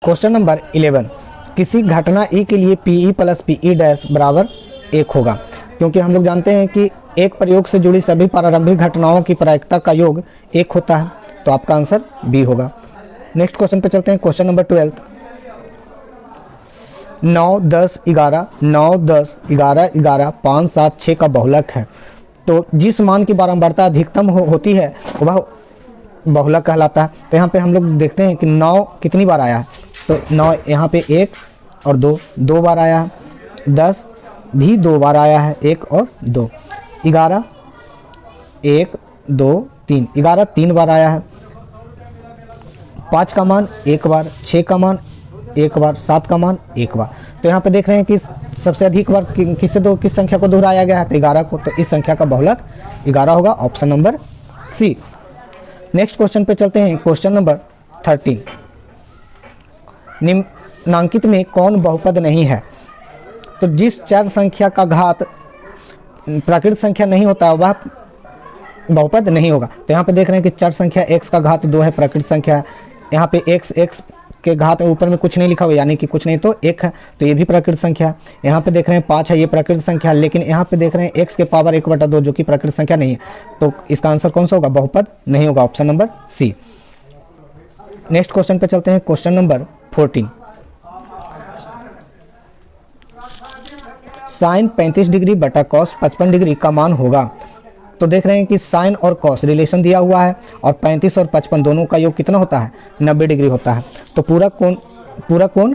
Question number 11, किसी घटना ई के लिए P E plus P E dash बराबर 1 होगा। क्योंकि हम लोग जानते हैं कि एक प्रयोग से जुड़ी सभी प्रारंभिक घटनाओं की प्रायिकता का योग 1 होता है, तो आपका आंसर बी होगा। नेक्स्ट क्वेश्चन पे चलते हैं। क्वेश्चन नंबर 12, 9, 10, 11, 9, 10, 11, 11, 5, 7, 6 का बहुलक है। तो जिस मान की बारंबारता अधिकतम होती है वह बहुलक कहलाता है। तो यहाँ पे हम लोग देखते हैं कि 9 कितनी बार आया है, तो 9 यहाँ पे 1 और 2 बार आया है। 10 भी 2 बार आया है, 1 और 2। 11 1 2 3, 11 3 बार आया है। 5 का मान 1 बार, 6 का मान 1 बार, 7 का मान 1 बार। तो यहाँ पे देख रहे हैं कि सबसे अधिक बार किस संख्या को दोहराया गया है, तो 11 को। तो इस संख्या का बहुलक 11 होगा, option number C. Next question पे चलते हैं। क्वेश्चन नंबर 13, निम्नांकित में कौन बहुपद नहीं है। तो जिस चर संख्या का घात प्राकृत संख्या नहीं होता वह बहुपद नहीं होगा। तो यहाँ पे देख रहे हैं कि चर संख्या x का घात 2 है, प्राकृत संख्या है। यहाँ पे x के घात ऊपर में कुछ नहीं लिखा हुआ, यानी कि कुछ नहीं तो 1 है, तो ये भी प्राकृत संख्या है। यहाँ पे देख रहे हैं 5 है, ये प्राकृत संख्या है। लेकिन यहाँ पे देख रहे हैं x के पावर 1/2 जो कि प्राकृत संख्या नहीं है, तो इसका आंसर कौन सा होगा, बहुपद नहीं होगा, option number C. Next question पे चलते हैं। क्वेश्चन नंबर 14, साइन 35 डिग्री बटा कॉस 55 डिग्री का मान होगा। तो देख रहे हैं कि साइन और कॉस रिलेशन दिया हुआ है और 35 और 55 दोनों का योग कितना होता है, 90 डिग्री होता है। तो पूरा कोण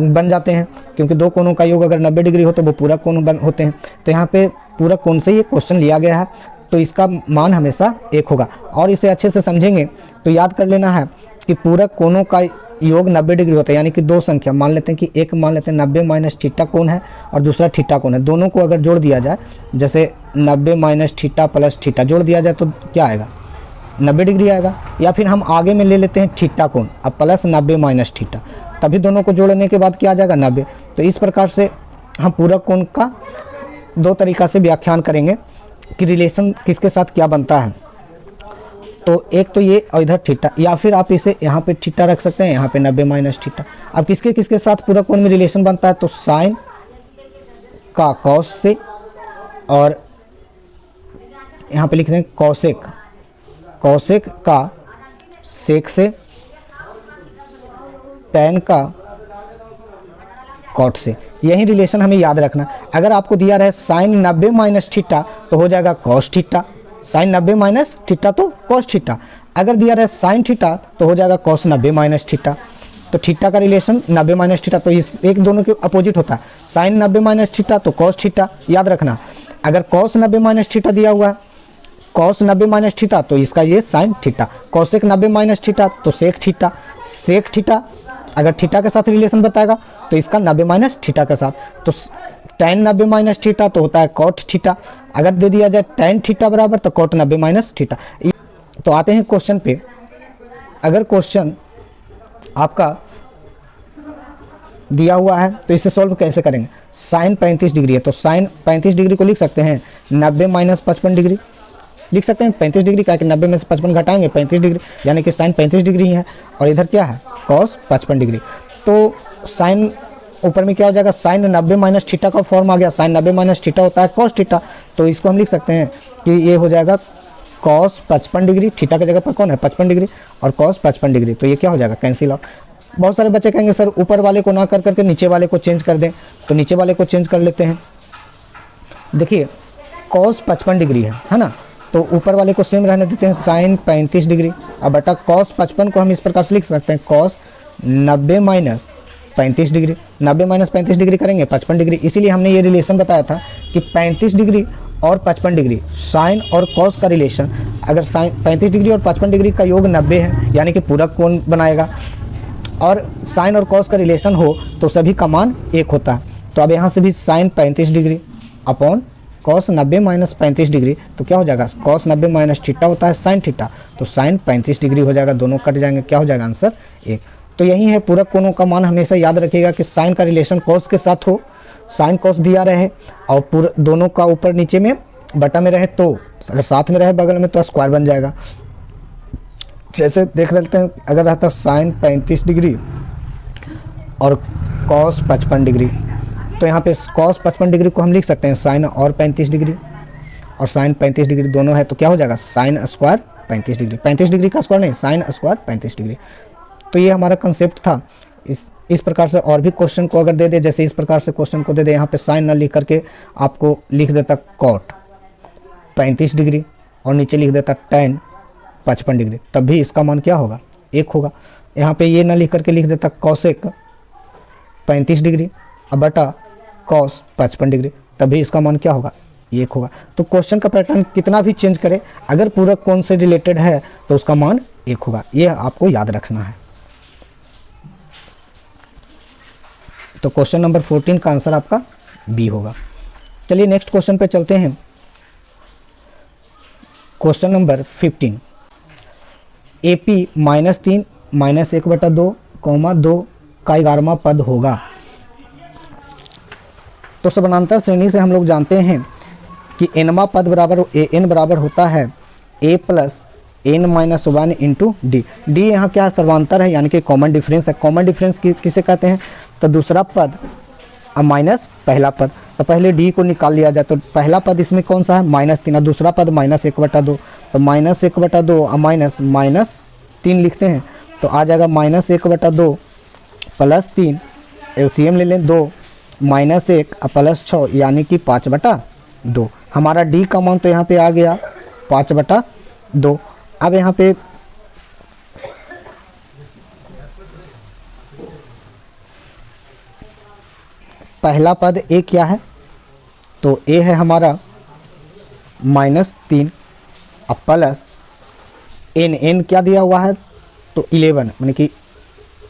बन जाते हैं, क्योंकि दो कोणों का योग अगर 90 डिग्री हो तो वो पूरा कोण होते हैं। तो यहाँ पे पूरा कोण से ये क्वेश्चन लिया गया है, तो इसका मान हमेशा 1 होगा। और इसे अच्छे से समझेंगे तो याद कर लेना है कि पूरा कोणों का योग 90 डिग्री होता है, यानी कि दो संख्या मान लेते हैं कि एक मान लेते हैं 90 माइनस थीटा कोण है और दूसरा थीटा कोण है। दोनों को अगर जोड़ दिया जाए, जैसे 90 माइनस थीटा प्लस थीटा जोड़ दिया जाए तो क्या आएगा, 90 डिग्री आएगा। या फिर हम आगे में ले लेते हैं थीटा कोण अब प्लस 90 माइनस थीटा, तभी दोनों को जोड़ने के बाद क्या आ जाएगा, 90। तो इस प्रकार से हम पूरा कोण का दो तरीका से व्याख्यान करेंगे कि रिलेशन किसके साथ क्या बनता है। तो एक तो ये और इधर थीटा, या फिर आप इसे यहाँ पे थीटा रख सकते हैं, यहाँ पे 90 माइनस थीटा। अब किसके किसके साथ पूरा कोण में रिलेशन बनता है, तो साइन का कॉस से, और यहाँ पे लिख रहे हैं कॉसेक का सेक से, टैन का कॉट से। यही रिलेशन हमें याद रखना। अगर आपको दिया रहे साइन 90 माइनस थीटा तो हो जाएगा cos theta, sine 90 minus theta तो कॉस थीटा। अगर दिया रहे साइन थीटा तो हो जाएगा कॉस 90 माइनस थीटा। तो थीटा का रिलेशन 90 माइनस थीटा, तो इस एक दोनों के अपोजिट होता है। साइन 90 माइनस थीटा तो कॉस थीटा, याद रखना। अगर कॉस 90 माइनस थीटा दिया हुआ है, कॉस 90 माइनस थीटा तो इसका ये sine theta, cosec 90 minus theta तो सेक थीटा, सेक थीटा अगर थीटा के साथ रिलेशन बताएगा तो इसका 90 माइनस थीटा के साथ, तो टैन 90 माइनस थीटा तो होता है कॉट थीटा। अगर दे दिया जाए टैन थीटा बराबर तो कॉट 90 माइनस थीटा। तो आते हैं क्वेश्चन पे। अगर क्वेश्चन आपका दिया हुआ है तो इसे सॉल्व कैसे करेंगे। साइन 35 डिग्री है तो साइन 35 डिग्री को लिख सकते हैं 90 माइनस 55 डिग्री लिख सकते हैं। 35 डिग्री का कि 90 में से 55 घटाएंगे 35 डिग्री, यानी कि साइन 35 डिग्री है। और इधर क्या है, कॉस 55 डिग्री। तो साइन ऊपर में क्या हो जाएगा, साइन 90 माइनस थीटा का फॉर्म आ गया। साइन 90 माइनस थीटा होता है कॉस थीटा, तो इसको हम लिख सकते हैं कि ये हो जाएगा कॉस 55 डिग्री। थीटा की जगह पर कौन है, 55 डिग्री, और कॉस 55 डिग्री। तो ये क्या हो जाएगा, कैंसिल आउट। बहुत सारे बच्चे कहेंगे सर ऊपर वाले को ना कर करके नीचे वाले को चेंज कर दें, तो नीचे वाले को चेंज कर लेते हैं। देखिए कॉस 55 डिग्री है ना, तो ऊपर वाले को सेम रहने देते हैं, साइन 35 डिग्री। अब बटा कॉस 55 को हम इस प्रकार से लिख सकते हैं, cos 90 minus 35 degree. 90 minus 35 degree करेंगे 55 डिग्री। इसीलिए हमने ये रिलेशन बताया था कि 35 डिग्री और 55 डिग्री साइन और कॉस का रिलेशन, अगर साइन 35 डिग्री और 55 डिग्री का योग 90 है, यानी कि पूरा कोण बनाएगा। और साइन और कॉस का रिलेशन हो तो सभी का मान 1 होता है। तो अब यहाँ से भी sine 35 degree upon cos 90 minus 35 degree, तो क्या हो जाएगा, कॉस 90 माइनस थीटा होता है साइन थीटा, तो साइन 35 डिग्री हो जाएगा। दोनों कट जाएंगे, क्या हो जाएगा आंसर 1। तो यही है पूरक कोणों का मान। हमेशा याद रखिएगा कि साइन का रिलेशन कॉस के साथ हो, साइन कॉस दिया रहे और पूरा दोनों का ऊपर नीचे में बटा में रहे, तो अगर साथ में रहे बगल में तो स्क्वायर बन जाएगा। जैसे देख लेते हैं, अगर रहता साइन 35 डिग्री और कॉस 55 डिग्री। तो यहाँ पे कॉस 55 डिग्री को हम लिख सकते हैं साइन और 35 डिग्री, और साइन 35 डिग्री दोनों है तो क्या हो जाएगा साइन स्क्वायर 35 डिग्री, 35 डिग्री का स्क्वायर नहीं, साइन स्क्वायर 35 डिग्री। तो ये हमारा कंसेप्ट था। इस प्रकार से और भी क्वेश्चन को अगर दे दे, जैसे इस प्रकार से क्वेश्चन को दे दे, यहाँ पे साइन ना लिख करके आपको लिख देता कॉट 35 डिग्री और नीचे लिख देता टेन 55 डिग्री, तब भी इसका मान क्या होगा 1 होगा। यहाँ पे ये ना लिख करके लिख देता कॉसेक 35 डिग्री अब बटा कॉस 55 डिग्री, तब भी इसका मान क्या होगा 1 होगा। तो क्वेश्चन का पैटर्न कितना भी चेंज करे, अगर पूरा कौन से रिलेटेड है तो उसका मान 1 होगा, ये आपको याद रखना है। तो क्वेश्चन नंबर 14 का आंसर आपका बी होगा। चलिए नेक्स्ट क्वेश्चन पे चलते हैं। क्वेश्चन नंबर 15, AP -3 -1/2 2 का 11वां पद होगा। तो समानांतर श्रेणी से हम लोग जानते हैं कि nवां पद बराबर an बराबर होता है a plus n minus 1 into D. D यहाँ क्या है सर्वांतर है, यानी कि कॉमन डिफरेंस है। कॉमन डिफरेंस किसे कहते हैं, तो दूसरा पद माइनस पहला पद। तो पहले डी को निकाल लिया जाए, तो पहला पद इसमें कौन सा है -3 और दूसरा पद -1/2, तो -1/2 माइनस 3 लिखते हैं, तो आ जाएगा -1/2 प्लस 3, एलसीएम ले लें 2 -1 प्लस 6 यानी कि 5/2। हमारा डी का मान तो यहाँ पे आ गया 5/2। अब यहाँ पे पहला पद ए क्या है, तो ए है हमारा -3 अब प्लस एन क्या दिया हुआ है, तो 11 यानी कि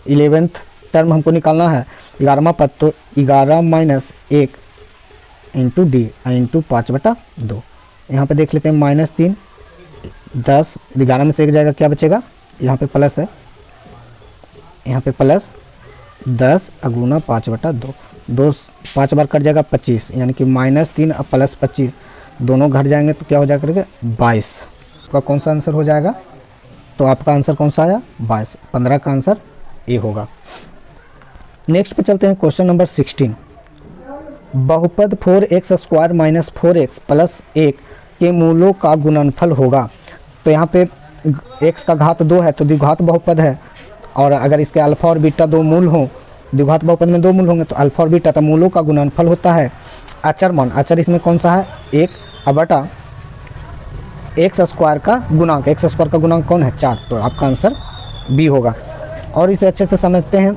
11th टर्म हमको निकालना है 11वां पद, तो 11 - 1 इंटू डी इंटू 5/2। यहाँ पे देख लेते हैं -3 10, 11 में से 1 जाएगा, क्या बचेगा, यहाँ पे प्लस है, यहाँ पे प्लस 10 गुना 5/2, 2 5 बार कट जाएगा 25, यानी कि -3 और प्लस 25 दोनों घट जाएंगे तो क्या हो जाएगा 22। आपका कौन सा आंसर हो जाएगा, तो आपका आंसर कौन सा आया 22, 15 का आंसर ए होगा। नेक्स्ट पे चलते हैं क्वेश्चन नंबर 16, बहुपद 4x² - 4x + 1 के मूलों का गुणनफल होगा। तो यहाँ पे x का घात 2 है तो द्विघात बहुपद है, और अगर इसके अल्फा और बीटा 2 मूल हों, द्विघात बहुपद में 2 मूल होंगे तो अल्फा और बीटा, तो मूलों का गुणनफल होता है अचर मान। अचर इसमें कौन सा है 1 बटा x² का गुणांक, x² का गुणांक कौन है 4, तो आपका आंसर बी होगा। और इसे अच्छे से समझते हैं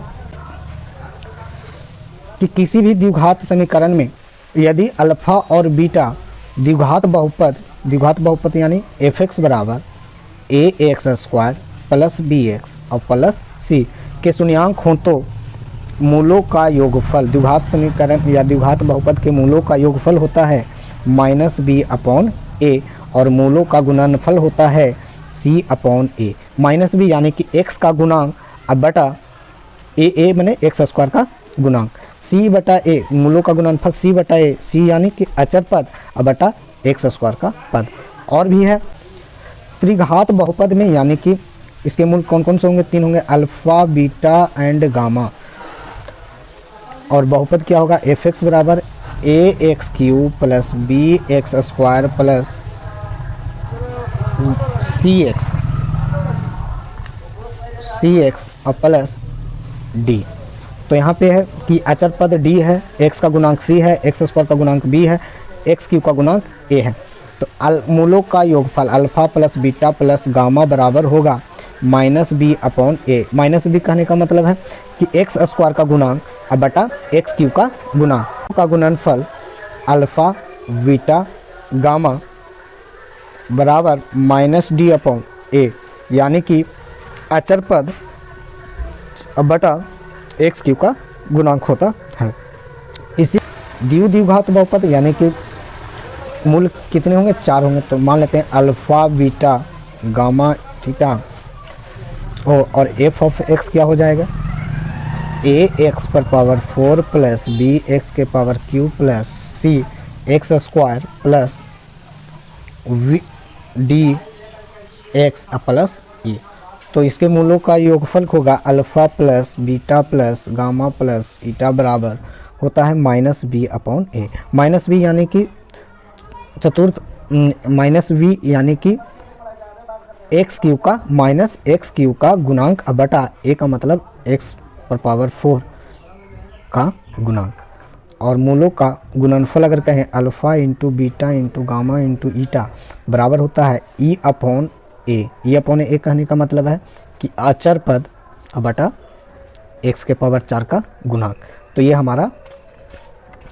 कि किसी भी द्विघात समीकरण में यदि अल्फा और बीटा द्विघात बहुपद यानी fx बराबर ax² प्लस bx और प्लस c के शून्यांक हों तो मूलों का योगफल, द्विघात समीकरण या द्विघात बहुपद के मूलों का योगफल होता है -b/a और मूलों का गुणनफल होता है c/a। -b यानी कि x का गुणांक अब बटा a माने x² का गुणांक, c/a मूलों का गुणनफल c/a, c यानी कि अचर पद अब बटा x² का पद। और भी है त्रिघात बहुपद में, यानी कि इसके मूल कौन कौन से होंगे, 3 होंगे, अल्फा बीटा एंड गामा। और बहुपद क्या होगा fx बराबर ax³ plus bx² plus cx और प्लस d। तो यहाँ पे है कि अचर पद d है, x का गुणांक c है, x² का गुणांक b है, x³ का गुणांक a है। तो मूलों का योगफल alpha plus beta plus gamma बराबर होगा -b/a। -b कहने का मतलब है कि x² का गुणांक अब बटा x³ का गुणांक का गुणनफल अल्फा बीटा गामा बराबर -d/a, यानी कि अचर पद अब बटा x³ का गुणांक होता है। इसी द्विघात बहुपद यानी कि मूल कितने होंगे 4 होंगे, तो मान लेते हैं अल्फा बीटा गामा थीटा और f(x) क्या हो जाएगा ax⁴ plus bx³ plus cx² plus dx plus e। तो इसके मूलों का योगफल होगा alpha plus beta plus gamma plus eta बराबर होता है माइनस बी अपॉन ए। माइनस बी यानी कि चतुर्थ, माइनस बी यानी कि एक्स क्यू का माइनस एक्स क्यू का गुणांक बटा ए का मतलब एक्स पर पावर 4 का गुणांक, और मूलों का गुणनफल अगर कहें alpha into beta into gamma into eta बराबर होता है ई अपॉन ए। ई अपॉन ए कहने का मतलब है कि अचर पद बटा एक्स के पावर 4 का गुणांक। तो ये हमारा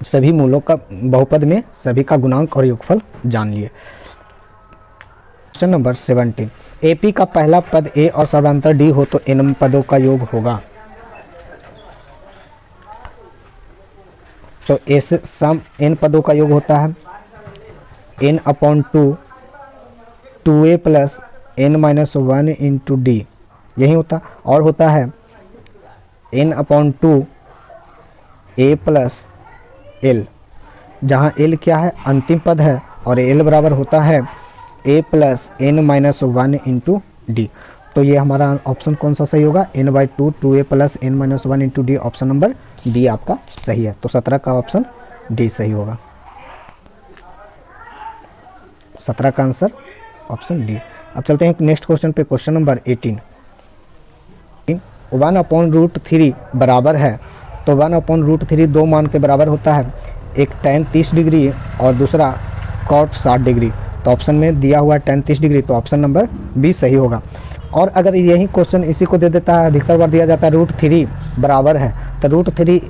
सभी मूलों का बहुपद में सभी का गुणांक और योगफल जान लिए। क्वेश्चन नंबर 17, एपी का पहला पद ए और समांतर डी हो तो एन पदों का योग होगा। तो एस सम एन पदों का योग होता है n upon 2 a plus n minus 1 into d, यही होता, और होता है n upon 2 a plus l, जहाँ एल क्या है अंतिम पद है और एल बराबर होता है a plus n minus 1 into d. तो ये हमारा ऑप्शन कौन सा सही होगा, n by 2 a plus n minus 1 into d, option number d आपका सही है। तो 17 का ऑप्शन डी सही होगा, 17 का आंसर ऑप्शन डी। अब चलते हैं नेक्स्ट क्वेश्चन पे, क्वेश्चन नंबर 18। 1/√3 बराबर है, तो 1/√3 दो मान के बराबर होता है, एक tan 30 डिग्री और दूसरा cot 60 डिग्री। तो ऑप्शन में दिया हुआ है tan 30 डिग्री, तो ऑप्शन नंबर बी सही होगा। और अगर यही क्वेश्चन इसी को दे देता है, अधिकतर बार दिया जाता है √3 बराबर है, तो √3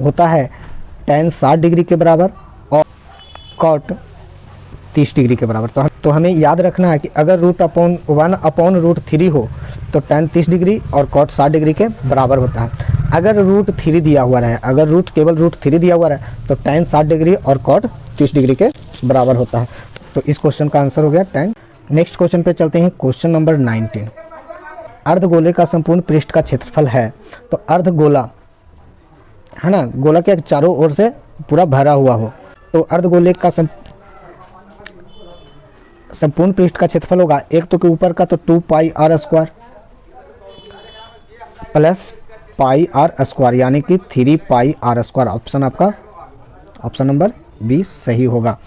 होता है tan 60 डिग्री के बराबर और cot 30 डिग्री के बराबर। तो हमें याद रखना है कि अगर 1/√3 हो तो tan 30 डिग्री और cot 60 डिग्री के बराबर होता है। अगर √3 दिया हुआ रहे, अगर केवल √3 दिया हुआ रहे तो tan 60 डिग्री और cot 30 डिग्री के बराबर होता है। तो इस क्वेश्चन का आंसर हो गया tan। नेक्स्ट क्वेश्चन पे चलते हैं, क्वेश्चन नंबर 19। अर्धगोले का संपूर्ण पृष्ठ का क्षेत्रफल है, तो अर्धगोला है ना, गोला के चारों ओर से पूरा भरा हुआ हो, तो अर्धगोले का संपूर्ण पृष्ठ का क्षेत्रफल होगा एक तो के ऊपर का तो 2 pi r square plus pi r square यानी कि 3 पाई आर स्क्वायर। ऑप्शन आपका ऑप्शन नंबर बी सही होगा।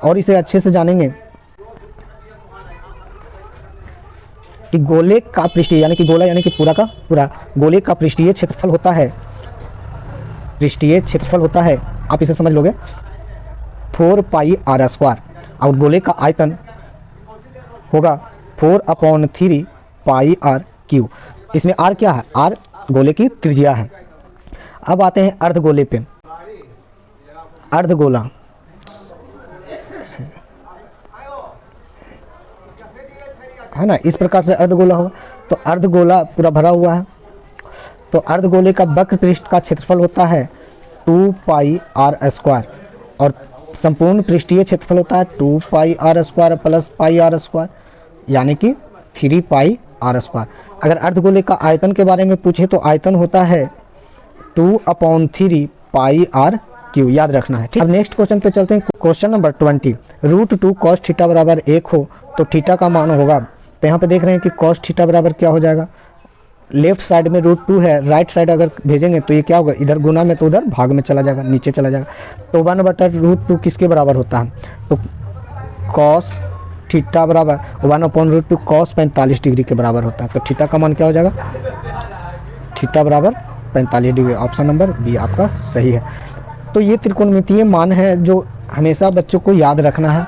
और इसे अच्छे से जानेंगे कि गोले का पृष्ठीय यानी कि गोला यानी कि पूरा का पूरा गोले का पृष्ठीय क्षेत्रफल होता है, पृष्ठीय क्षेत्रफल होता है, आप इसे समझ लोगे 4 पाई आर स्क्वायर, और गोले का आयतन होगा 4/3 पाई आर क्यू। इसमें आर क्या है, आर गोले की त्रिज्या है। अब आते हैं अर्धगोले पे। अर्धगोला है ना, इस प्रकार से अर्धगोला होगा, तो अर्धगोला पूरा भरा हुआ है, तो अर्धगोले का वक्र पृष्ठ का क्षेत्रफल होता है 2 पाई आर स्क्वायर और संपूर्ण पृष्ठीय क्षेत्रफल होता है 2 pi r square plus pi r square यानी कि 3 पाई आर स्क्वायर। अगर अर्धगोले का आयतन के बारे में पूछे तो आयतन होता है 2/3 पाई आर क्यू, याद रखना है। अब नेक्स्ट क्वेश्चन पे चलते हैं, क्वेश्चन नंबर 20। √2 cos थीटा बराबर 1 हो तो थीटा का मान होगा, तो यहाँ पे देख रहे हैं कि cos थीटा बराबर क्या हो जाएगा, लेफ्ट साइड में √2 है, राइट साइड अगर भेजेंगे तो ये क्या होगा, इधर गुना में तो उधर भाग में चला जाएगा, नीचे चला जाएगा। तो 1/√2 किसके बराबर होता है, तो cos थीटा बराबर 1/√2 cos 45 डिग्री के बराबर होता है। तो थीटा का मान क्या हो जाएगा, थीटा बराबर 45 डिग्री, ऑप्शन नंबर बी आपका सही है। तो ये त्रिकोणमितीय मान है जो हमेशा बच्चों को याद रखना है।